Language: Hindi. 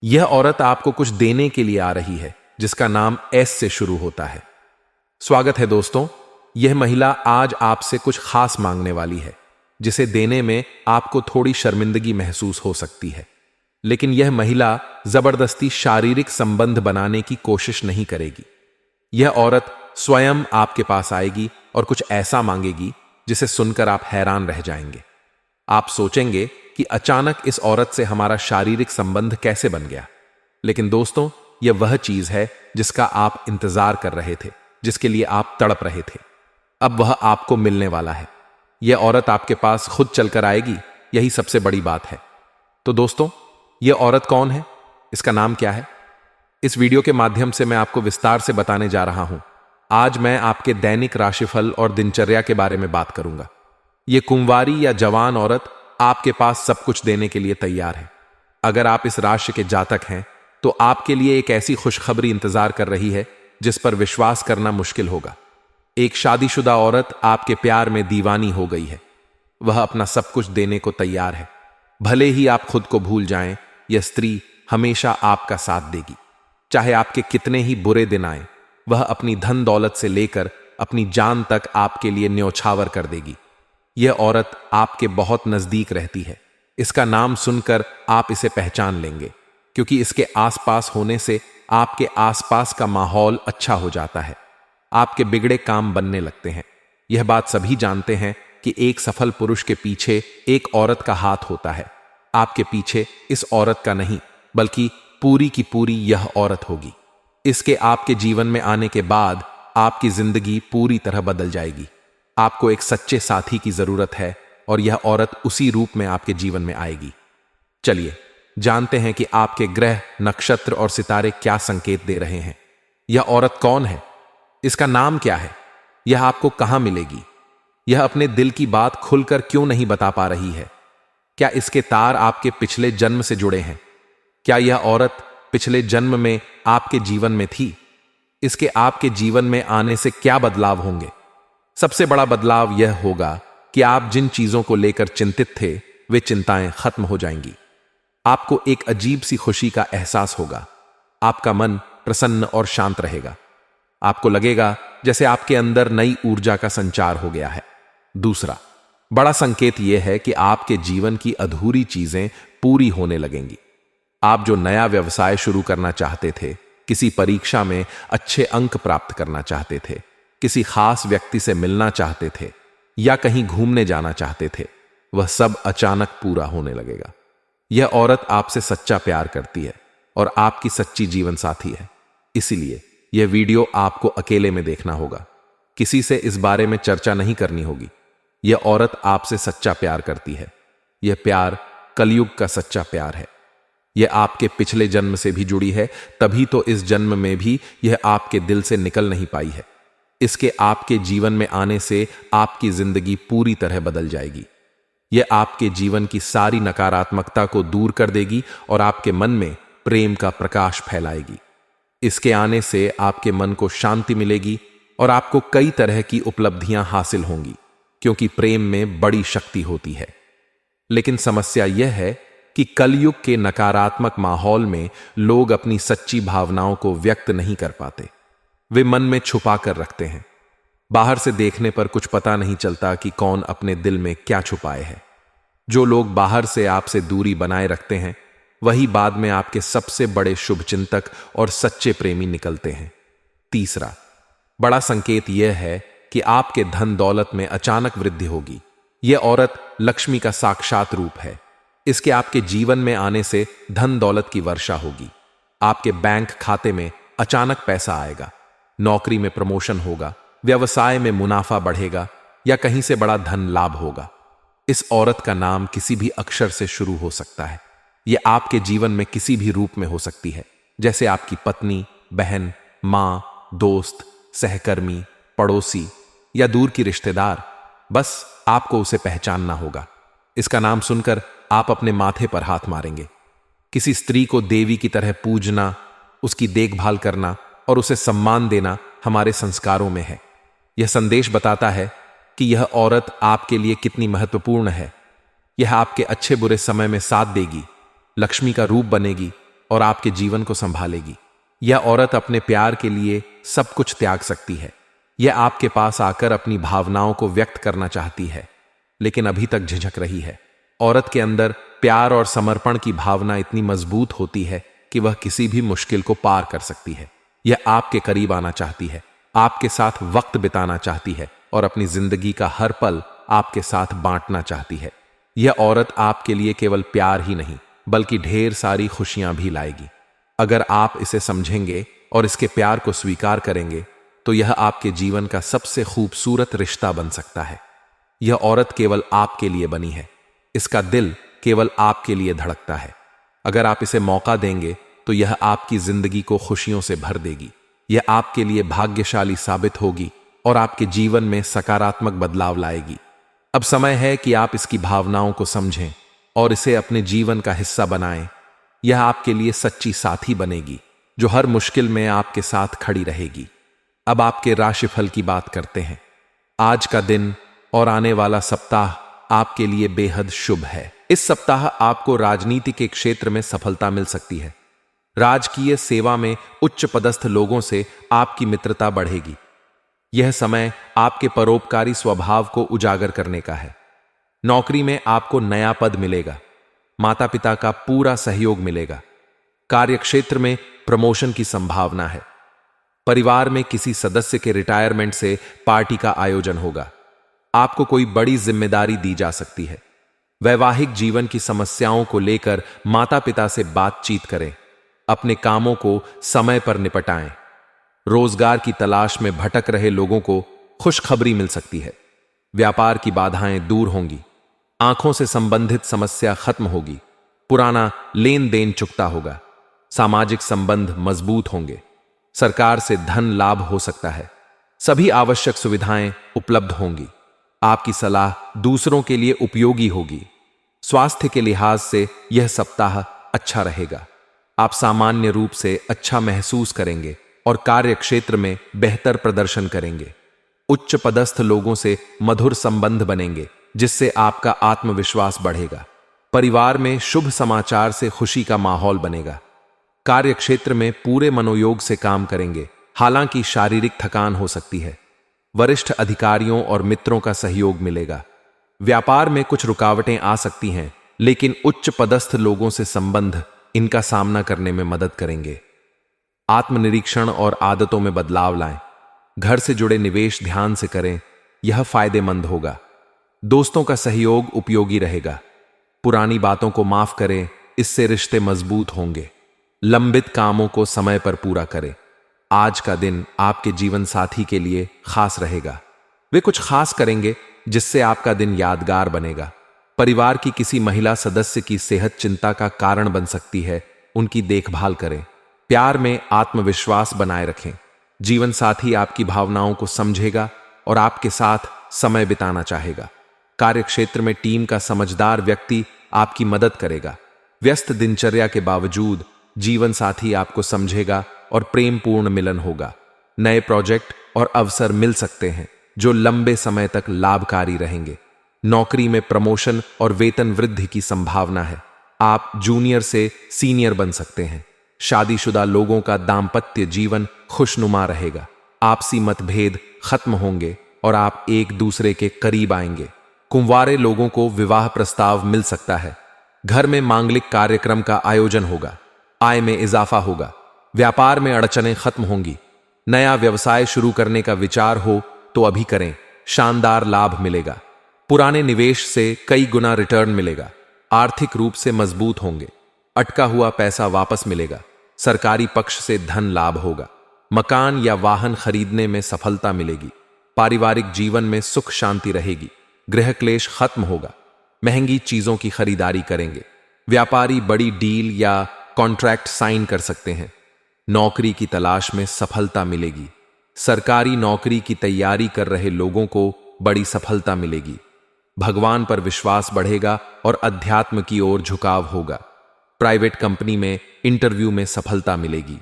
यह औरत आपको कुछ देने के लिए आ रही है जिसका नाम एस से शुरू होता है। स्वागत है दोस्तों। यह महिला आज आपसे कुछ खास मांगने वाली है जिसे देने में आपको थोड़ी शर्मिंदगी महसूस हो सकती है, लेकिन यह महिला जबरदस्ती शारीरिक संबंध बनाने की कोशिश नहीं करेगी। यह औरत स्वयं आपके पास आएगी और कुछ ऐसा मांगेगी जिसे सुनकर आप हैरान रह जाएंगे। आप सोचेंगे कि अचानक इस औरत से हमारा शारीरिक संबंध कैसे बन गया, लेकिन दोस्तों यह वह चीज है जिसका आप इंतजार कर रहे थे, जिसके लिए आप तड़प रहे थे। अब वह आपको मिलने वाला है। यह औरत आपके पास खुद चलकर आएगी, यही सबसे बड़ी बात है। तो दोस्तों, यह औरत कौन है, इसका नाम क्या है? इस वीडियो के माध्यम से मैं आपको विस्तार से बताने जा रहा हूं। आज मैं आपके दैनिक राशिफल और दिनचर्या के बारे में बात करूंगा। यह कुंवारी या जवान औरत आपके पास सब कुछ देने के लिए तैयार है। अगर आप इस राशि के जातक हैं तो आपके लिए एक ऐसी खुशखबरी इंतजार कर रही है जिस पर विश्वास करना मुश्किल होगा। एक शादीशुदा औरत आपके प्यार में दीवानी हो गई है। वह अपना सब कुछ देने को तैयार है। भले ही आप खुद को भूल जाएं, यह स्त्री हमेशा आपका साथ देगी। चाहे आपके कितने ही बुरे दिन आए, वह अपनी धन दौलत से लेकर अपनी जान तक आपके लिए न्योछावर कर देगी। यह औरत आपके बहुत नजदीक रहती है। इसका नाम सुनकर आप इसे पहचान लेंगे, क्योंकि इसके आसपास होने से आपके आसपास का माहौल अच्छा हो जाता है। आपके बिगड़े काम बनने लगते हैं। यह बात सभी जानते हैं कि एक सफल पुरुष के पीछे एक औरत का हाथ होता है। आपके पीछे इस औरत का नहीं, बल्कि पूरी की पूरी यह औरत होगी। इसके आपके जीवन में आने के बाद आपकी जिंदगी पूरी तरह बदल जाएगी। आपको एक सच्चे साथी की जरूरत है और यह औरत उसी रूप में आपके जीवन में आएगी। चलिए जानते हैं कि आपके ग्रह, नक्षत्र और सितारे क्या संकेत दे रहे हैं। यह औरत कौन है, इसका नाम क्या है, यह आपको कहां मिलेगी, यह अपने दिल की बात खुलकर क्यों नहीं बता पा रही है। क्या इसके तार आपके पिछले जन्म से जुड़े हैं? क्या यह औरत पिछले जन्म में आपके जीवन में थी? इसके आपके जीवन में आने से क्या बदलाव होंगे? सबसे बड़ा बदलाव यह होगा कि आप जिन चीजों को लेकर चिंतित थे वे चिंताएं खत्म हो जाएंगी। आपको एक अजीब सी खुशी का एहसास होगा। आपका मन प्रसन्न और शांत रहेगा। आपको लगेगा जैसे आपके अंदर नई ऊर्जा का संचार हो गया है। दूसरा बड़ा संकेत यह है कि आपके जीवन की अधूरी चीजें पूरी होने लगेंगी। आप जो नया व्यवसाय शुरू करना चाहते थे, किसी परीक्षा में अच्छे अंक प्राप्त करना चाहते थे, किसी खास व्यक्ति से मिलना चाहते थे या कहीं घूमने जाना चाहते थे, वह सब अचानक पूरा होने लगेगा। यह औरत आपसे सच्चा प्यार करती है और आपकी सच्ची जीवन साथी है। इसीलिए यह वीडियो आपको अकेले में देखना होगा। किसी से इस बारे में चर्चा नहीं करनी होगी। यह औरत आपसे सच्चा प्यार करती है। यह प्यार कलयुग का सच्चा प्यार है। यह आपके पिछले जन्म से भी जुड़ी है, तभी तो इस जन्म में भी यह आपके दिल से निकल नहीं पाई है। इसके आपके जीवन में आने से आपकी जिंदगी पूरी तरह बदल जाएगी। यह आपके जीवन की सारी नकारात्मकता को दूर कर देगी और आपके मन में प्रेम का प्रकाश फैलाएगी। इसके आने से आपके मन को शांति मिलेगी और आपको कई तरह की उपलब्धियां हासिल होंगी, क्योंकि प्रेम में बड़ी शक्ति होती है। लेकिन समस्या यह है कि कलयुग के नकारात्मक माहौल में लोग अपनी सच्ची भावनाओं को व्यक्त नहीं कर पाते। वे मन में छुपा कर रखते हैं। बाहर से देखने पर कुछ पता नहीं चलता कि कौन अपने दिल में क्या छुपाए है। जो लोग बाहर से आपसे दूरी बनाए रखते हैं, वही बाद में आपके सबसे बड़े शुभचिंतक और सच्चे प्रेमी निकलते हैं। तीसरा बड़ा संकेत यह है कि आपके धन दौलत में अचानक वृद्धि होगी। यह औरत लक्ष्मी का साक्षात रूप है। इसके आपके जीवन में आने से धन दौलत की वर्षा होगी। आपके बैंक खाते में अचानक पैसा आएगा। नौकरी में प्रमोशन होगा, व्यवसाय में मुनाफा बढ़ेगा या कहीं से बड़ा धन लाभ होगा। इस औरत का नाम किसी भी अक्षर से शुरू हो सकता है। यह आपके जीवन में किसी भी रूप में हो सकती है, जैसे आपकी पत्नी, बहन, मां, दोस्त, सहकर्मी, पड़ोसी या दूर की रिश्तेदार। बस आपको उसे पहचानना होगा। इसका नाम सुनकर आप अपने माथे पर हाथ मारेंगे। किसी स्त्री को देवी की तरह पूजना, उसकी देखभाल करना और उसे सम्मान देना हमारे संस्कारों में है। यह संदेश बताता है कि यह औरत आपके लिए कितनी महत्वपूर्ण है। यह आपके अच्छे बुरे समय में साथ देगी, लक्ष्मी का रूप बनेगी और आपके जीवन को संभालेगी। यह औरत अपने प्यार के लिए सब कुछ त्याग सकती है। यह आपके पास आकर अपनी भावनाओं को व्यक्त करना चाहती है, लेकिन अभी तक झिझक रही है। औरत के अंदर प्यार और समर्पण की भावना इतनी मजबूत होती है कि वह किसी भी मुश्किल को पार कर सकती है। यह आपके करीब आना चाहती है, आपके साथ वक्त बिताना चाहती है और अपनी जिंदगी का हर पल आपके साथ बांटना चाहती है। यह औरत आपके लिए केवल प्यार ही नहीं बल्कि ढेर सारी खुशियां भी लाएगी। अगर आप इसे समझेंगे और इसके प्यार को स्वीकार करेंगे तो यह आपके जीवन का सबसे खूबसूरत रिश्ता बन सकता है। यह औरत केवल आपके लिए बनी है, इसका दिल केवल आपके लिए धड़कता है। अगर आप इसे मौका देंगे तो यह आपकी जिंदगी को खुशियों से भर देगी। यह आपके लिए भाग्यशाली साबित होगी और आपके जीवन में सकारात्मक बदलाव लाएगी। अब समय है कि आप इसकी भावनाओं को समझें और इसे अपने जीवन का हिस्सा बनाएं। यह आपके लिए सच्ची साथी बनेगी जो हर मुश्किल में आपके साथ खड़ी रहेगी। अब आपके राशिफल की बात करते हैं। आज का दिन और आने वाला सप्ताह आपके लिए बेहद शुभ है। इस सप्ताह आपको राजनीति के क्षेत्र में सफलता मिल सकती है। राजकीय सेवा में उच्च पदस्थ लोगों से आपकी मित्रता बढ़ेगी। यह समय आपके परोपकारी स्वभाव को उजागर करने का है। नौकरी में आपको नया पद मिलेगा। माता पिता का पूरा सहयोग मिलेगा। कार्यक्षेत्र में प्रमोशन की संभावना है। परिवार में किसी सदस्य के रिटायरमेंट से पार्टी का आयोजन होगा। आपको कोई बड़ी जिम्मेदारी दी जा सकती है। वैवाहिक जीवन की समस्याओं को लेकर माता पिता से बातचीत करें। अपने कामों को समय पर निपटाएं। रोजगार की तलाश में भटक रहे लोगों को खुशखबरी मिल सकती है। व्यापार की बाधाएं दूर होंगी। आंखों से संबंधित समस्या खत्म होगी। पुराना लेन देन चुकता होगा। सामाजिक संबंध मजबूत होंगे। सरकार से धन लाभ हो सकता है। सभी आवश्यक सुविधाएं उपलब्ध होंगी। आपकी सलाह दूसरों के लिए उपयोगी होगी। स्वास्थ्य के लिहाज से यह सप्ताह अच्छा रहेगा। आप सामान्य रूप से अच्छा महसूस करेंगे और कार्य क्षेत्र में बेहतर प्रदर्शन करेंगे। उच्च पदस्थ लोगों से मधुर संबंध बनेंगे जिससे आपका आत्मविश्वास बढ़ेगा। परिवार में शुभ समाचार से खुशी का माहौल बनेगा। कार्य क्षेत्र में पूरे मनोयोग से काम करेंगे, हालांकि शारीरिक थकान हो सकती है। वरिष्ठ अधिकारियों और मित्रों का सहयोग मिलेगा। व्यापार में कुछ रुकावटें आ सकती हैं, लेकिन उच्च पदस्थ लोगों से संबंध इनका सामना करने में मदद करेंगे। आत्मनिरीक्षण और आदतों में बदलाव लाएं। घर से जुड़े निवेश ध्यान से करें, यह फायदेमंद होगा। दोस्तों का सहयोग उपयोगी रहेगा। पुरानी बातों को माफ करें, इससे रिश्ते मजबूत होंगे। लंबित कामों को समय पर पूरा करें। आज का दिन आपके जीवन साथी के लिए खास रहेगा। वे कुछ खास करेंगे जिससे आपका दिन यादगार बनेगा। परिवार की किसी महिला सदस्य की सेहत चिंता का कारण बन सकती है, उनकी देखभाल करें। प्यार में आत्मविश्वास बनाए रखें। जीवन साथी आपकी भावनाओं को समझेगा और आपके साथ समय बिताना चाहेगा। कार्यक्षेत्र में टीम का समझदार व्यक्ति आपकी मदद करेगा। व्यस्त दिनचर्या के बावजूद जीवन साथी आपको समझेगा और प्रेमपूर्ण मिलन होगा। नए प्रोजेक्ट और अवसर मिल सकते हैं जो लंबे समय तक लाभकारी रहेंगे। नौकरी में प्रमोशन और वेतन वृद्धि की संभावना है। आप जूनियर से सीनियर बन सकते हैं। शादीशुदा लोगों का दाम्पत्य जीवन खुशनुमा रहेगा। आपसी मतभेद खत्म होंगे और आप एक दूसरे के करीब आएंगे। कुंवारे लोगों को विवाह प्रस्ताव मिल सकता है। घर में मांगलिक कार्यक्रम का आयोजन होगा। आय में इजाफा होगा। व्यापार में अड़चनें खत्म होंगी। नया व्यवसाय शुरू करने का विचार हो तो अभी करें, शानदार लाभ मिलेगा। पुराने निवेश से कई गुना रिटर्न मिलेगा। आर्थिक रूप से मजबूत होंगे। अटका हुआ पैसा वापस मिलेगा। सरकारी पक्ष से धन लाभ होगा। मकान या वाहन खरीदने में सफलता मिलेगी। पारिवारिक जीवन में सुख शांति रहेगी। गृह क्लेश खत्म होगा। महंगी चीजों की खरीदारी करेंगे। व्यापारी बड़ी डील या कॉन्ट्रैक्ट साइन कर सकते हैं। नौकरी की तलाश में सफलता मिलेगी। सरकारी नौकरी की तैयारी कर रहे लोगों को बड़ी सफलता मिलेगी। भगवान पर विश्वास बढ़ेगा और अध्यात्म की ओर झुकाव होगा। प्राइवेट कंपनी में इंटरव्यू में सफलता मिलेगी।